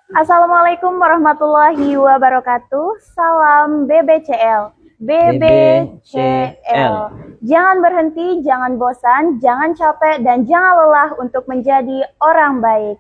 Assalamualaikum warahmatullahi wabarakatuh. Salam BBCL. BBCL. Jangan berhenti, jangan bosan, jangan capek, dan jangan lelah untuk menjadi orang baik.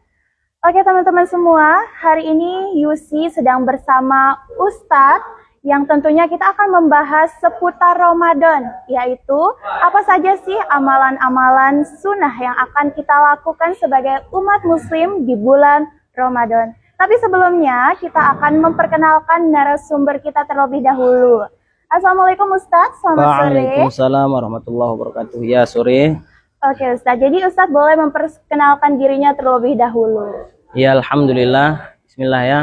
Oke teman-teman semua, hari ini Yusi sedang bersama Ustadz yang tentunya kita akan membahas seputar Ramadan, yaitu apa saja sih amalan-amalan sunnah yang akan kita lakukan sebagai umat muslim di bulan Ramadan. Tapi sebelumnya kita akan memperkenalkan narasumber kita terlebih dahulu. Assalamualaikum Ustadz, selamat sore. Waalaikumsalam warahmatullahi wabarakatuh. Ya, sore. Oke Ustadz, jadi Ustadz boleh memperkenalkan dirinya terlebih dahulu. Ya, alhamdulillah. Bismillah ya.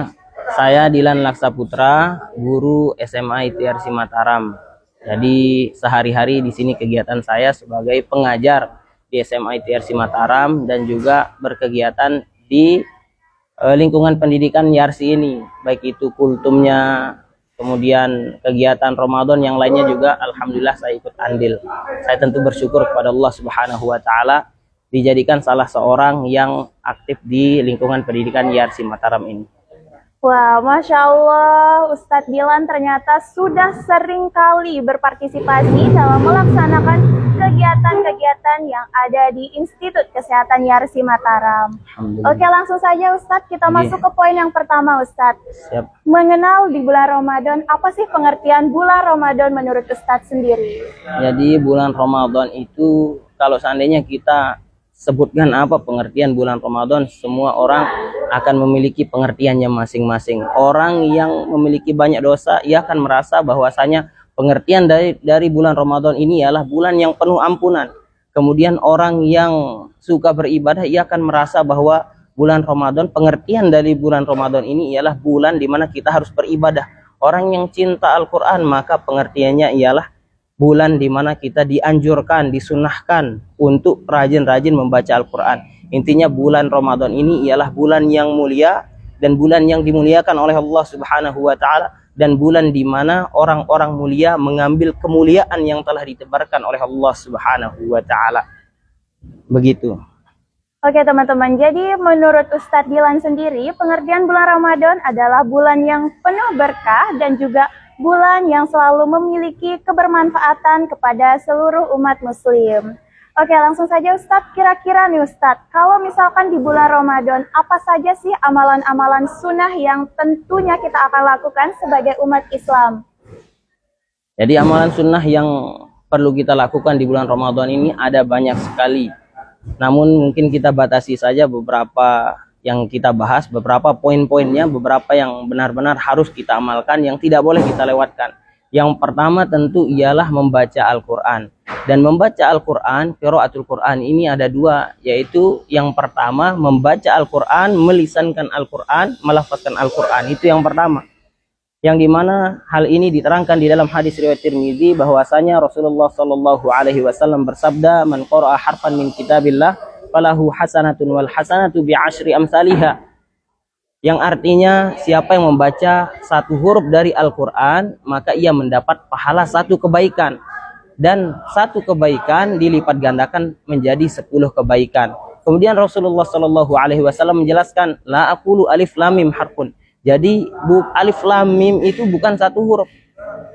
Saya Dilan Laksa Putra, guru SMA ITRC Mataram. Jadi sehari-hari di sini kegiatan saya sebagai pengajar di SMA ITRC Mataram dan juga berkegiatan di lingkungan pendidikan Yarsi ini, baik itu kultumnya, kemudian kegiatan Ramadan yang lainnya juga alhamdulillah saya ikut andil. Saya tentu bersyukur kepada Allah Subhanahu wa taala dijadikan salah seorang yang aktif di lingkungan pendidikan Yarsi Mataram ini. Wah, Masya Allah, Ustadz Dilan ternyata sudah sering kali berpartisipasi dalam melaksanakan kegiatan-kegiatan yang ada di Institut Kesehatan Yarsi Mataram. Oke, langsung saja Ustadz, kita masuk ke poin yang pertama Ustadz. Siap. Mengenal di bulan Ramadan, apa sih pengertian bulan Ramadan menurut Ustadz sendiri? Jadi bulan Ramadan itu kalau seandainya kita sebutkan apa pengertian bulan Ramadan, semua orang akan memiliki pengertiannya masing-masing. Orang yang memiliki banyak dosa, ia akan merasa bahwasanya pengertian dari bulan Ramadan ini ialah bulan yang penuh ampunan. Kemudian orang yang suka beribadah, ia akan merasa bahwa bulan Ramadan, pengertian dari bulan Ramadan ini ialah bulan di mana kita harus beribadah. Orang yang cinta Al-Quran, maka pengertiannya ialah bulan di mana kita dianjurkan, disunahkan untuk rajin-rajin membaca Al-Quran. Intinya bulan Ramadan ini ialah bulan yang mulia dan bulan yang dimuliakan oleh Allah Subhanahu wa taala, dan bulan di mana orang-orang mulia mengambil kemuliaan yang telah ditebarkan oleh Allah Subhanahu wa taala. Begitu. Oke teman-teman, jadi menurut Ustadz Dilan sendiri, pengertian bulan Ramadan adalah bulan yang penuh berkah dan juga bulan yang selalu memiliki kebermanfaatan kepada seluruh umat muslim. Oke, langsung saja Ustadz, kira-kira nih Ustadz, kalau misalkan di bulan Ramadan, apa saja sih amalan-amalan sunnah yang tentunya kita akan lakukan sebagai umat Islam? Jadi amalan sunnah yang perlu kita lakukan di bulan Ramadan ini ada banyak sekali. Namun mungkin kita batasi saja beberapa yang kita bahas, beberapa poin-poinnya, beberapa yang benar-benar harus kita amalkan, yang tidak boleh kita lewatkan. Yang pertama tentu ialah membaca Al-Quran. Dan membaca Al-Quran, qiraatul Quran ini ada dua, yaitu yang pertama membaca Al-Quran, melisankan Al-Quran, melafazkan Al-Quran. Itu yang pertama. Yang dimana hal ini diterangkan di dalam hadis riwayat Tirmidzi bahwasanya Rasulullah SAW bersabda, "Man qara'a harfan min kitabillah falahu hasanatun wal hasanatu bi'asyri amsalihha." Yang artinya siapa yang membaca satu huruf dari Al-Quran, maka ia mendapat pahala satu kebaikan, dan satu kebaikan dilipat gandakan menjadi 10 kebaikan. Kemudian Rasulullah SAW menjelaskan, la aqulu alif lam mim harfun. Jadi alif lam mim itu bukan satu huruf,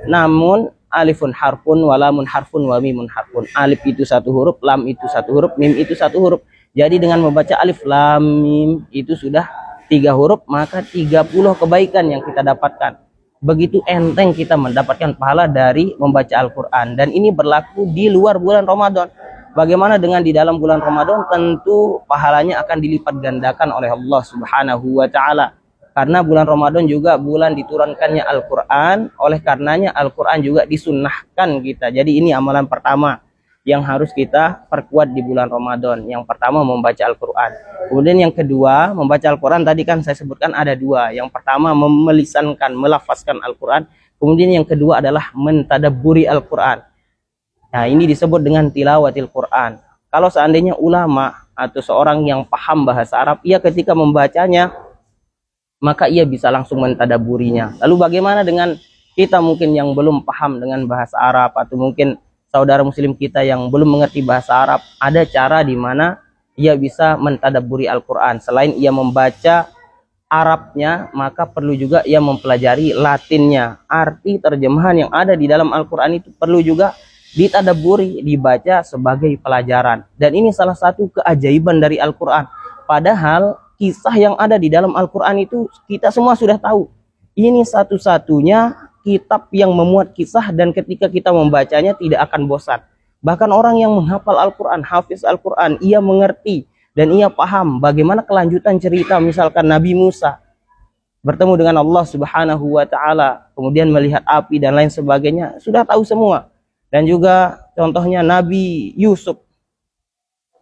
namun alifun harfun, walamun harfun, wa mimun harfun. Alif itu satu huruf, lam itu satu huruf, mim itu satu huruf. Jadi dengan membaca alif lam mim itu sudah 3 huruf, maka 30 kebaikan yang kita dapatkan. Begitu enteng kita mendapatkan pahala dari membaca Al-Quran. Dan ini berlaku di luar bulan Ramadan. Bagaimana dengan di dalam bulan Ramadan? Tentu pahalanya akan dilipat gandakan oleh Allah Subhanahu wa taala. Karena bulan Ramadan juga bulan diturunkannya Al-Quran, oleh karenanya Al-Quran juga disunnahkan kita. Jadi ini amalan pertama yang harus kita perkuat di bulan Ramadan. Yang pertama membaca Al-Quran. Kemudian yang kedua, membaca Al-Quran tadi kan saya sebutkan ada dua. Yang pertama melisankan, melafazkan Al-Quran. Kemudian yang kedua adalah mentadabburi Al-Quran. Nah ini disebut dengan tilawatil Quran. Kalau seandainya ulama atau seorang yang paham bahasa Arab, ia ketika membacanya maka ia bisa langsung mentadaburinya. Lalu bagaimana dengan kita mungkin yang belum paham dengan bahasa Arab, atau mungkin saudara muslim kita yang belum mengerti bahasa Arab? Ada cara di mana ia bisa mentadaburi Al-Quran. Selain ia membaca Arabnya, maka perlu juga ia mempelajari Latinnya. Arti terjemahan yang ada di dalam Al-Quran itu perlu juga ditadaburi, dibaca sebagai pelajaran. Dan ini salah satu keajaiban dari Al-Quran. Padahal kisah yang ada di dalam Al-Quran itu kita semua sudah tahu. Ini satu-satunya kitab yang memuat kisah dan ketika kita membacanya tidak akan bosan. Bahkan orang yang menghafal Al-Quran, hafiz Al-Quran, ia mengerti dan ia paham bagaimana kelanjutan cerita misalkan Nabi Musa bertemu dengan Allah Subhanahu wa taala, kemudian melihat api dan lain sebagainya, sudah tahu semua. Dan juga contohnya Nabi Yusuf,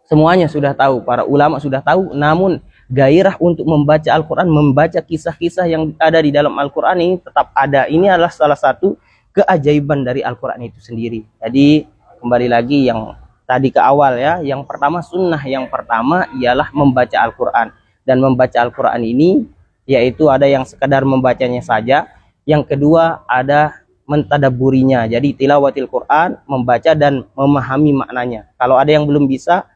semuanya sudah tahu, para ulama sudah tahu, namun gairah untuk membaca Al-Quran, membaca kisah-kisah yang ada di dalam Al-Quran ini tetap ada. Ini adalah salah satu keajaiban dari Al-Quran itu sendiri. Jadi kembali lagi yang tadi ke awal ya, yang pertama sunnah yang pertama ialah membaca Al-Quran. Dan membaca Al-Quran ini yaitu ada yang sekadar membacanya saja, yang kedua ada mentadaburinya. Jadi tilawatil Quran, membaca dan memahami maknanya. Kalau ada yang belum bisa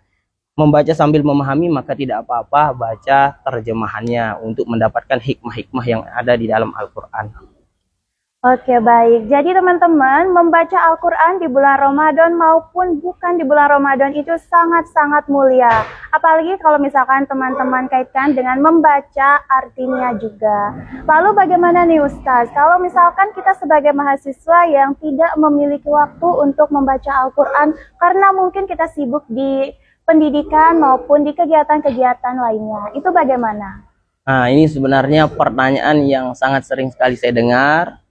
membaca sambil memahami, maka tidak apa-apa baca terjemahannya untuk mendapatkan hikmah-hikmah yang ada di dalam Al-Quran. Oke, baik. Jadi teman-teman, membaca Al-Quran di bulan Ramadan maupun bukan di bulan Ramadan itu sangat-sangat mulia. Apalagi kalau misalkan teman-teman kaitkan dengan membaca artinya juga. Lalu bagaimana nih Ustaz? Kalau misalkan kita sebagai mahasiswa yang tidak memiliki waktu untuk membaca Al-Quran karena mungkin kita sibuk di pendidikan maupun di kegiatan-kegiatan lainnya, itu bagaimana? Nah, ini sebenarnya pertanyaan yang sangat sering sekali saya dengar.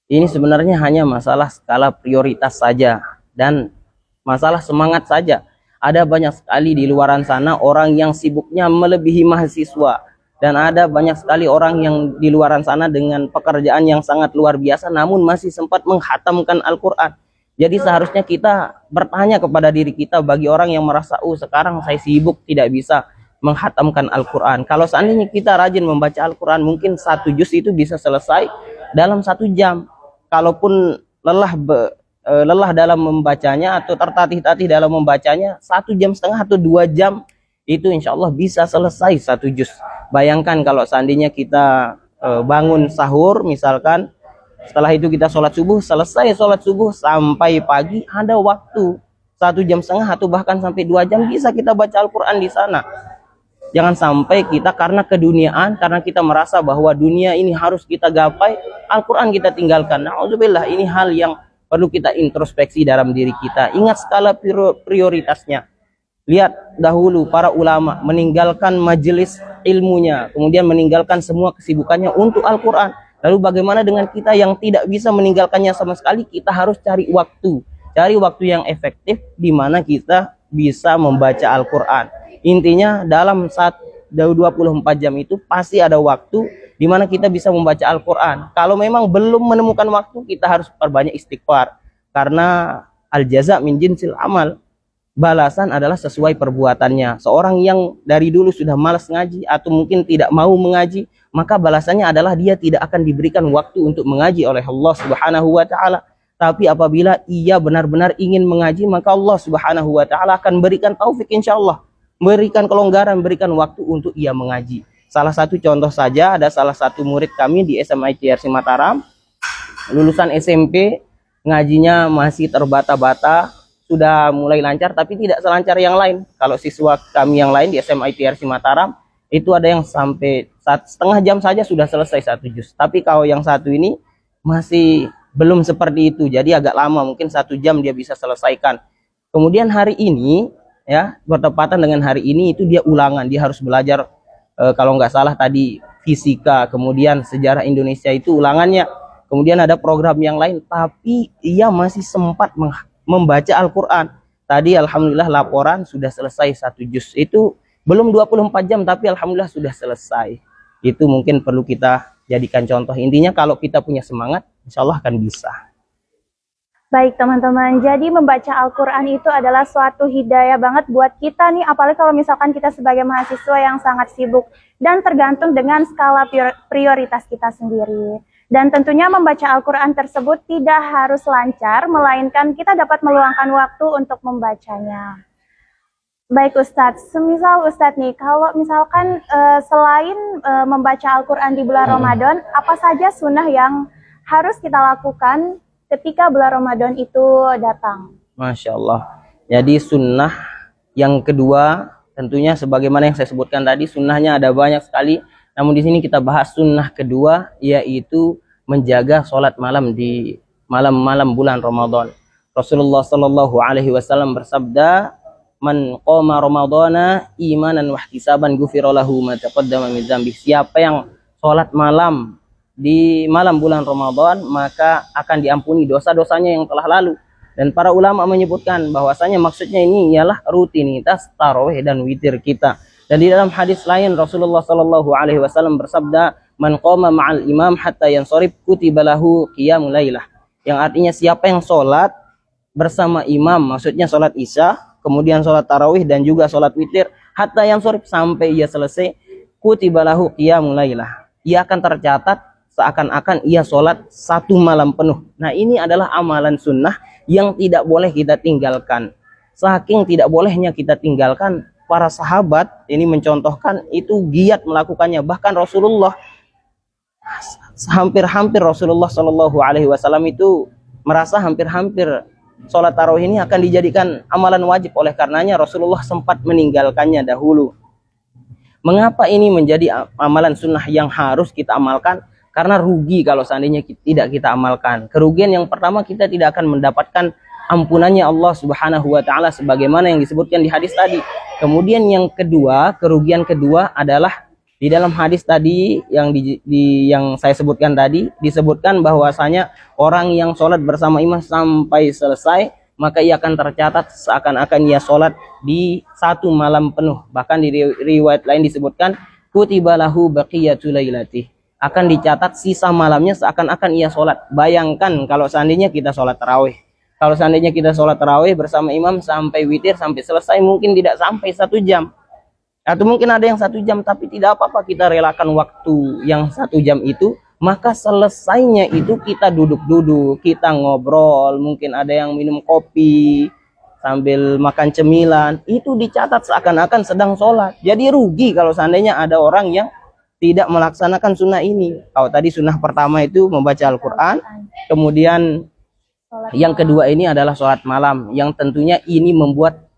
Ini sebenarnya hanya masalah skala prioritas saja dan masalah semangat saja. Ada banyak sekali di luaran sana orang yang sibuknya melebihi mahasiswa. Dan ada banyak sekali orang yang di luaran sana dengan pekerjaan yang sangat luar biasa namun masih sempat menghatamkan Al-Quran. Jadi seharusnya kita bertanya kepada diri kita, bagi orang yang merasa, sekarang saya sibuk tidak bisa menghatamkan Al-Quran. Kalau seandainya kita rajin membaca Al-Quran, mungkin 1 juz itu bisa selesai dalam 1 jam. Kalaupun lelah dalam membacanya atau tertatih-tatih dalam membacanya, 1,5 jam atau 2 jam itu insya Allah bisa selesai 1 juz. Bayangkan kalau seandainya kita bangun sahur misalkan, setelah itu kita sholat subuh, selesai sholat subuh sampai pagi, ada waktu 1,5 jam atau bahkan sampai 2 jam bisa kita baca Al-Quran di sana. Jangan sampai kita karena keduniaan, karena kita merasa bahwa dunia ini harus kita gapai, Al-Quran kita tinggalkan. Na'udzubillah, ini hal yang perlu kita introspeksi dalam diri kita. Ingat skala prioritasnya. Lihat dahulu para ulama meninggalkan majelis ilmunya, kemudian meninggalkan semua kesibukannya untuk Al-Quran. Lalu bagaimana dengan kita yang tidak bisa meninggalkannya sama sekali? Kita harus cari waktu yang efektif di mana kita bisa membaca Al-Quran. Intinya dalam 24 jam itu pasti ada waktu di mana kita bisa membaca Al-Quran. Kalau memang belum menemukan waktu, kita harus perbanyak istighfar. Karena al-jaza min jinsil amal. Balasan adalah sesuai perbuatannya. Seorang yang dari dulu sudah malas ngaji atau mungkin tidak mau mengaji, maka balasannya adalah dia tidak akan diberikan waktu untuk mengaji oleh Allah Subhanahu wa taala. Tapi apabila ia benar-benar ingin mengaji, maka Allah Subhanahu wa taala akan berikan taufik insyaallah. Berikan kelonggaran, berikan waktu untuk ia mengaji. Salah satu contoh saja, ada salah satu murid kami di SMA ITRC Mataram, lulusan SMP, ngajinya masih terbata-bata, sudah mulai lancar tapi tidak selancar yang lain. Kalau siswa kami yang lain di SMA ITRC Mataram, itu ada yang sampai 1,5 jam saja sudah selesai 1 juz. Tapi kalau yang satu ini masih belum seperti itu, jadi agak lama, mungkin 1 jam dia bisa selesaikan. Kemudian hari ini, ya bertepatan dengan hari ini itu dia ulangan, dia harus belajar kalau nggak salah tadi fisika, kemudian sejarah Indonesia itu ulangannya, kemudian ada program yang lain, tapi ia masih sempat membaca Al-Quran. Tadi alhamdulillah laporan sudah selesai 1 juz, itu belum 24 jam tapi alhamdulillah sudah selesai. Itu mungkin perlu kita jadikan contoh. Intinya kalau kita punya semangat, insya Allah akan bisa. Baik teman-teman, jadi membaca Al-Quran itu adalah suatu hidayah banget buat kita nih, apalagi kalau misalkan kita sebagai mahasiswa yang sangat sibuk dan tergantung dengan skala prioritas kita sendiri. Dan tentunya membaca Al-Quran tersebut tidak harus lancar, melainkan kita dapat meluangkan waktu untuk membacanya. Baik Ustadz, semisal Ustadz nih, kalau misalkan selain membaca Al-Quran di bulan Ramadan, apa saja sunnah yang harus kita lakukan ketika bulan Ramadan itu datang? Masya Allah. Jadi sunnah yang kedua, tentunya sebagaimana yang saya sebutkan tadi, sunnahnya ada banyak sekali. Namun di sini kita bahas sunnah kedua, yaitu menjaga sholat malam di malam-malam bulan Ramadan. Rasulullah Shallallahu Alaihi Wasallam bersabda, "Man qoma Ramadana imanan wa ihtisaban ghufira lahu ma taqaddama min dzambi." Siapa yang sholat malam di malam bulan Ramadan, maka akan diampuni dosa-dosanya yang telah lalu. Dan para ulama menyebutkan bahwasanya maksudnya ini ialah rutinitas tarawih dan witir kita. Dan di dalam hadis lain Rasulullah Shallallahu Alaihi Wasallam bersabda, "Man qoma ma'al imam hatta yansharib kutiba lahu qiyamul lailah." Yang artinya siapa yang sholat bersama imam, maksudnya sholat isya, kemudian sholat tarawih dan juga sholat witir, hatta yansharib, sampai ia selesai, kutiba lahu qiyamul lailah. Ia akan tercatat seakan-akan ia sholat satu malam penuh. Nah, ini adalah amalan sunnah yang tidak boleh kita tinggalkan. Saking tidak bolehnya kita tinggalkan, para sahabat ini mencontohkan itu giat melakukannya. Bahkan Rasulullah, hampir-hampir Rasulullah Shallallahu Alaihi Wasallam itu merasa hampir-hampir sholat tarawih ini akan dijadikan amalan wajib. Oleh karenanya Rasulullah sempat meninggalkannya dahulu. Mengapa ini menjadi amalan sunnah yang harus kita amalkan? Karena rugi kalau seandainya tidak kita amalkan. Kerugian yang pertama, kita tidak akan mendapatkan ampunannya Allah Subhanahu wa taala sebagaimana yang disebutkan di hadis tadi. Kemudian yang kedua, kerugian kedua adalah di dalam hadis tadi yang saya sebutkan tadi, disebutkan bahwasanya orang yang sholat bersama imam sampai selesai, maka ia akan tercatat seakan-akan ia sholat di satu malam penuh. Bahkan di riwayat lain disebutkan kutiba lahu baqiyatul lailati, akan dicatat sisa malamnya seakan-akan ia sholat. Bayangkan kalau seandainya kita sholat tarawih. Kalau seandainya kita sholat tarawih bersama imam sampai witir, sampai selesai, mungkin tidak sampai 1 jam. Atau mungkin ada yang 1 jam, tapi tidak apa-apa, kita relakan waktu yang 1 jam itu. Maka selesainya itu kita duduk-duduk, kita ngobrol, mungkin ada yang minum kopi, sambil makan cemilan. Itu dicatat seakan-akan sedang sholat. Jadi rugi kalau seandainya ada orang yang tidak melaksanakan sunnah ini. Kalau tadi sunnah pertama itu membaca Al-Quran, kemudian yang kedua ini adalah sholat malam, yang tentunya ini membuat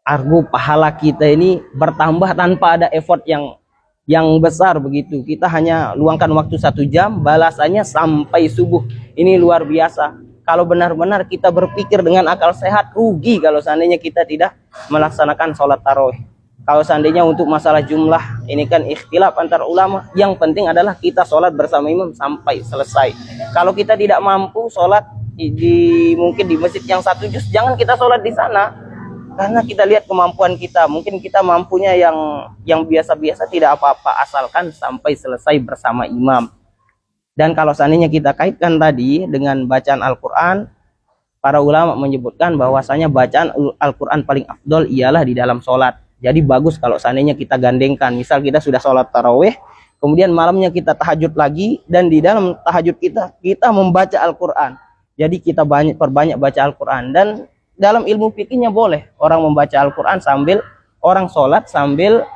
argo pahala kita ini bertambah tanpa ada effort yang besar begitu. Kita hanya luangkan waktu 1 jam, balasannya sampai subuh. Ini luar biasa. Kalau benar-benar kita berpikir dengan akal sehat, rugi kalau seandainya kita tidak melaksanakan sholat tarawih. Kalau seandainya untuk masalah jumlah, ini kan ikhtilaf antar ulama. Yang penting adalah kita sholat bersama imam sampai selesai. Kalau kita tidak mampu sholat mungkin di masjid yang 1 juz, jangan kita sholat di sana. Karena kita lihat kemampuan kita. Mungkin kita mampunya yang biasa-biasa, tidak apa-apa, asalkan sampai selesai bersama imam. Dan kalau seandainya kita kaitkan tadi dengan bacaan Al-Quran, para ulama menyebutkan bahwasanya bacaan Al-Quran paling afdol ialah di dalam sholat. Jadi bagus kalau seandainya kita gandengkan. Misal kita sudah sholat tarawih, kemudian malamnya kita tahajud lagi, dan di dalam tahajud kita membaca Al-Quran. Jadi kita perbanyak baca Al-Quran. Dan dalam ilmu fikihnya boleh orang membaca Al-Quran sambil orang sholat, sambil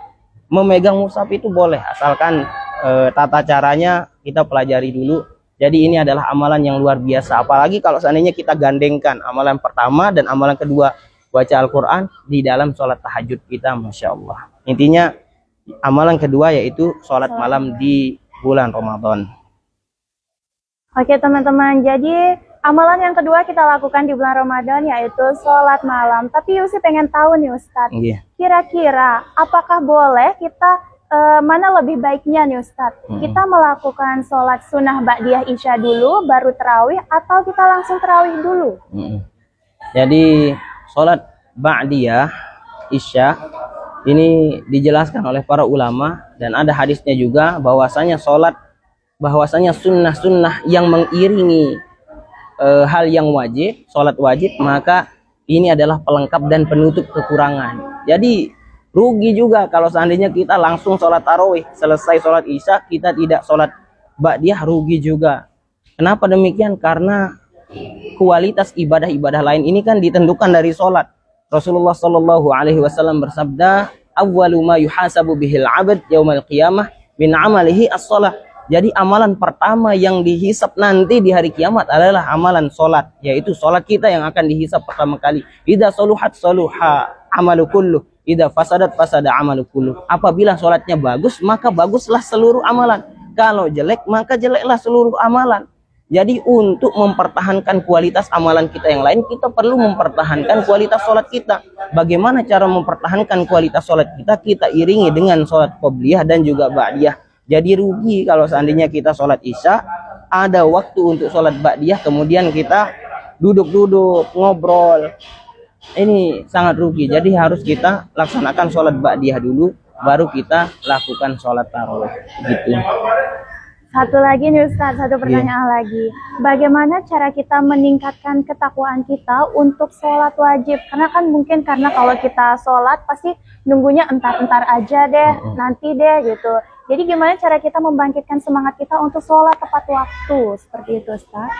memegang mushaf itu boleh. Asalkan tata caranya kita pelajari dulu. Jadi ini adalah amalan yang luar biasa. Apalagi kalau seandainya kita gandengkan amalan pertama dan amalan kedua, baca Al-Quran di dalam sholat tahajud kita, Masya Allah. Intinya amalan kedua yaitu sholat malam di bulan Ramadan. Oke teman-teman, jadi amalan yang kedua kita lakukan di bulan Ramadan yaitu sholat malam. Tapi Yusi pengen tahu nih Ustadz, kira-kira apakah boleh kita, mana lebih baiknya nih Ustadz, kita melakukan sholat sunnah ba'diyah isya dulu, baru terawih, atau kita langsung terawih dulu? Jadi sholat ba'diyah isya ini dijelaskan oleh para ulama, dan ada hadisnya juga bahwasanya sunnah-sunnah yang mengiringi hal yang wajib, sholat wajib, maka ini adalah pelengkap dan penutup kekurangan. Jadi rugi juga kalau seandainya kita langsung sholat tarawih, selesai sholat isya kita tidak sholat ba'diyah, rugi juga. Kenapa demikian? Karena kualitas ibadah-ibadah lain ini kan ditentukan dari sholat. Rasulullah Shallallahu Alaihi Wasallam bersabda, "Awwalu ma yuhasabu bihil abd yaumal qiyamah min amalihi as-shalah." Jadi amalan pertama yang dihisap nanti di hari kiamat adalah amalan solat, yaitu solat kita yang akan dihisap pertama kali. Idza saluhat saluha amalu kulluh, idza fasadat fasada amalu kulluh. Apabila solatnya bagus, maka baguslah seluruh amalan. Kalau jelek, maka jeleklah seluruh amalan. Jadi untuk mempertahankan kualitas amalan kita yang lain, kita perlu mempertahankan kualitas solat kita. Bagaimana cara mempertahankan kualitas solat kita? Kita iringi dengan solat qobliyah dan juga ba'diyah. Jadi rugi kalau seandainya kita sholat isya, ada waktu untuk sholat ba'diyah, kemudian kita duduk-duduk, ngobrol. Ini sangat rugi. Jadi harus kita laksanakan sholat ba'diyah dulu, baru kita lakukan sholat tarawih. Gitu. Satu lagi nih Ustaz, satu pertanyaan lagi. Bagaimana cara kita meningkatkan ketakwaan kita untuk sholat wajib? Karena kan mungkin karena kalau kita sholat pasti nunggunya entar-entar aja deh, nanti deh gitu. Jadi gimana cara kita membangkitkan semangat kita untuk sholat tepat waktu? Seperti itu Ustaz.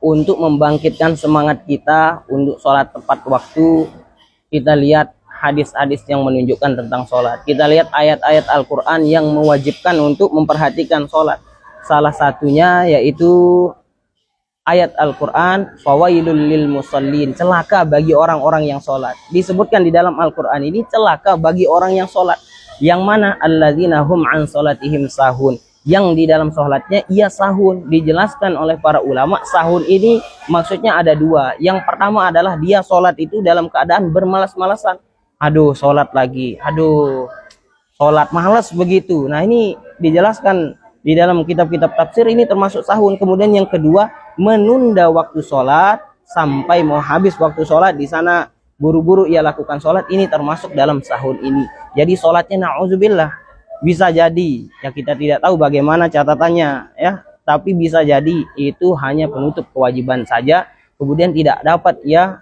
Untuk membangkitkan semangat kita untuk sholat tepat waktu, kita lihat hadis-hadis yang menunjukkan tentang sholat. Kita lihat ayat-ayat Al-Quran yang mewajibkan untuk memperhatikan sholat. Salah satunya yaitu ayat Al-Quran, fawailul lil musallin, celaka bagi orang-orang yang sholat. Disebutkan di dalam Al-Quran ini celaka bagi orang yang sholat. Yang mana? Alladzina hum an sholatihim sahun. Yang di dalam sholatnya ia sahun. Dijelaskan oleh para ulama, sahun ini maksudnya ada dua. Yang pertama adalah dia sholat itu dalam keadaan bermalas-malasan. Aduh, sholat lagi. Aduh, sholat malas begitu. Nah, ini dijelaskan di dalam kitab-kitab tafsir, ini termasuk sahun. Kemudian yang kedua, menunda waktu sholat sampai mau habis waktu sholat, di sana buru-buru ia lakukan sholat, ini termasuk dalam sahun ini. Jadi sholatnya na'udzubillah bisa jadi, ya kita tidak tahu bagaimana catatannya ya, tapi bisa jadi itu hanya penutup kewajiban saja, kemudian tidak dapat ya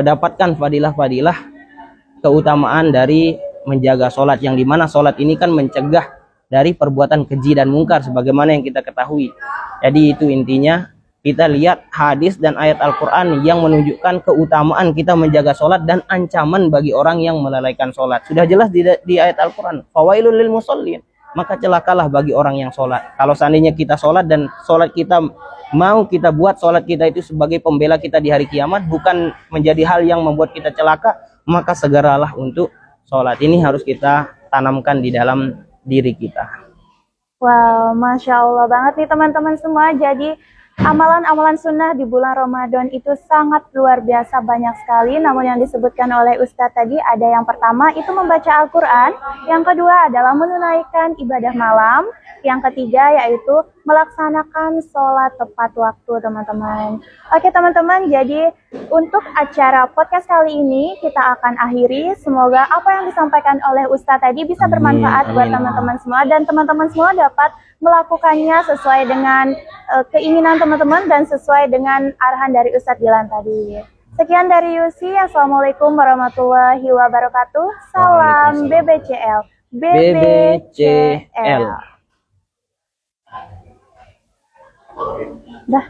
dapatkan fadilah-fadilah keutamaan dari menjaga sholat, yang dimana sholat ini kan mencegah dari perbuatan keji dan mungkar sebagaimana yang kita ketahui. Jadi itu intinya, kita lihat hadis dan ayat Al-Quran yang menunjukkan keutamaan kita menjaga sholat dan ancaman bagi orang yang melalaikan sholat. Sudah jelas di ayat Al-Quran, fawailul lil musallin, maka celakalah bagi orang yang sholat. Kalau seandainya kita sholat dan sholat kita mau kita buat sholat kita itu sebagai pembela kita di hari kiamat, bukan menjadi hal yang membuat kita celaka, maka segeralah untuk sholat. Ini harus kita tanamkan di dalam diri kita. Wow, Masya Allah banget nih teman-teman semua. Jadi amalan-amalan sunnah di bulan Ramadan itu sangat luar biasa banyak sekali. Namun yang disebutkan oleh Ustadz tadi ada yang pertama itu membaca Al-Quran, yang kedua adalah menunaikan ibadah malam, yang ketiga yaitu melaksanakan sholat tepat waktu teman-teman. Oke teman-teman, jadi untuk acara podcast kali ini kita akan akhiri. Semoga apa yang disampaikan oleh Ustadz tadi bisa bermanfaat buat teman-teman semua, dan teman-teman semua dapat melakukannya sesuai dengan keinginan teman-teman dan sesuai dengan arahan dari Ustadz Gilang tadi. Sekian dari Yusi. Assalamualaikum warahmatullahi wabarakatuh. Salam BBCL. BBCL. Dah.